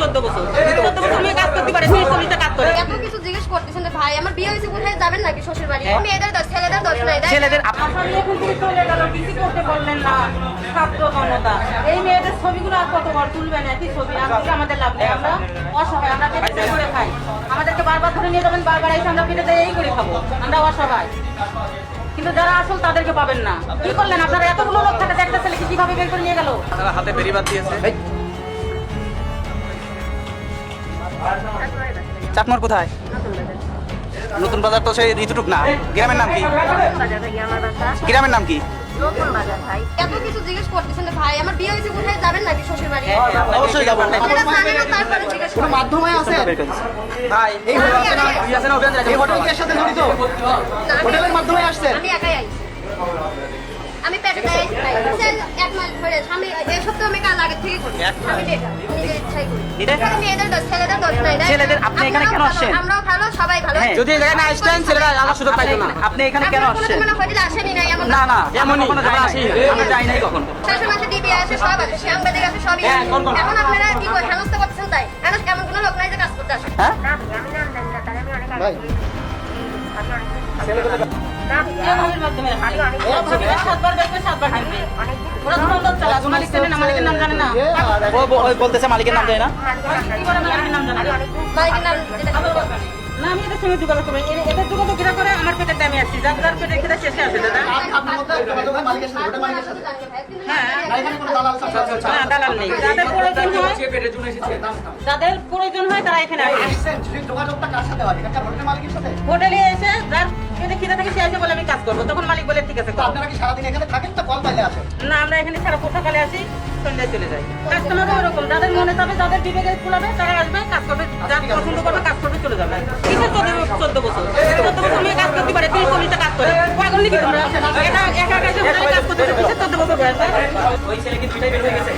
14 বছর মেয়ে কাজ করতে পারে, 30 40টা কাজ করে। এত কিছু জিজ্ঞেস করতেছেন যে ভাই আমার বিয়ে হয়েছে কোথায় যাবেন নাকি শ্বশুর বাড়ি? মেয়েদের দোষ, ছেলেদের দোষ নাই। ছেলেদের আসামি এখন থেকে চলে গেল, কিছু করতে বললেন না, ছাত্র জনতা। এই মেয়েদের ছবিগুলো আর কত বার তুলবেন? একই ছবি আজকে আমাদের লাভ নেই, আমরা অসহায়, আমরা পেটে করে খাই। আমাদেরকে বারবার ধরে নিয়ে যাবেন, বারবার এসে আমরা পেটে এই করে খাবো, আমরা অসহায়। কিন্তু যারা আসল তাদেরকে পাবেন না। কি করলেন আপনারা? এতগুলো লোক থাকাতে একটা ছেলেকে কিভাবে বের করে নিয়ে গেল? তারা হাতে বেরিবাদ দিয়েছে। চাটমোর কোথায়? নতুন বাজার তো সেই ঋতুটুক না। গ্রামের নাম কি? গ্রামের নাম কি? এত কিছু জিজ্ঞেস করতেছেন যে ভাই আমার বিয়ে হয়েছে কোথায় যাবেন নাকি শ্বশুর বাড়ি? অবশ্যই যাবো। আপনারা জানেন না, তারপরে জিজ্ঞেস করেন। মাধ্যমে আছে ভাই এই হোটেলের সাথে জড়িত হোটেলের মাধ্যমে আসছে। আমি একাই আইছি, আমি পেটে আইছি। এক মাস ধরে আমি এই সপ্তাহে আমি কাল আগের থেকে করি। আমি নিজের ইচ্ছাই করি। এখানে মেয়েদের দোষ, ছেলেদের দোষ নাই। ছেলেদের আপনি এখানে কেন আসছেন? আমরাও ভালো, সবাই ভালো। যদি এই জায়গায় না আসতেন ছেলেরা আমার সুযোগ পাইতো না। আপনি এখানে কেন আসছেন? আপনারা হোটেলে আসেনি নাই এমন না না, এমনই কখনো যাই নাই, আমরা যাই নাই কখনো। শেষে মাসে ডিবি আছে, সব আছে, সাংবাদিক আছে, সবই আছে। এখন আপনারা কি করে হেনস্থা করছেন? তাই এমন কোনো লোক নাই যে কাজ করতে আসে। হ্যাঁ এভাবের মাধ্যমে সাতবার দেখবে, সাতবার হাঁটবে। ওরা তো বন্ধ চালাক, মালিক চেনে না, মালিকের নাম জানে না। ও বলতেছে মালিকের নাম জানে না। কি করে মালিকের নাম জানে না? মালিকের নাম যেটা না, আমি এদের সঙ্গে যোগাযোগ করবো। এদের যোগাযোগ ঘিরা করে আমার পেটের দামে আসছি, যার যার পেটের খেতে শেষে আছে দাদা। হ্যাঁ না, দালাল নেই। যাদের প্রয়োজন হয়, যাদের প্রয়োজন হয় তারা এখানে আসে। হোটেলে এসে যার পেটে খিদে থাকে সে এসে বলে আমি কাজ করবো, তখন মালিক বলে ঠিক আছে করো। আপনারা কি সারাদিন এখানে থাকেন তো কল পাইলে আসেন? না, আমরা এখানে সারা সকালে আসি, সন্ধ্যায় চলে যাই। কাস্টমারও ওরকম, যাদের মনে যাবে, যাদের বিবেকে কুলাবে তারা আসবে, কাজ করবে, যার পছন্দ করবে কাজ করবে, চলে যাবে। কিসের 14 বছর মেয়ে কাজ করতে পারে, 30 40টা কাজ করে। পাগল নাকি তোমরা? এটা একা একা এসে হোটেলে কাজ করতে, কিসের 14 বছর বয়স? ওই ছেলে কি দুইটাই বের হয়ে গেছে?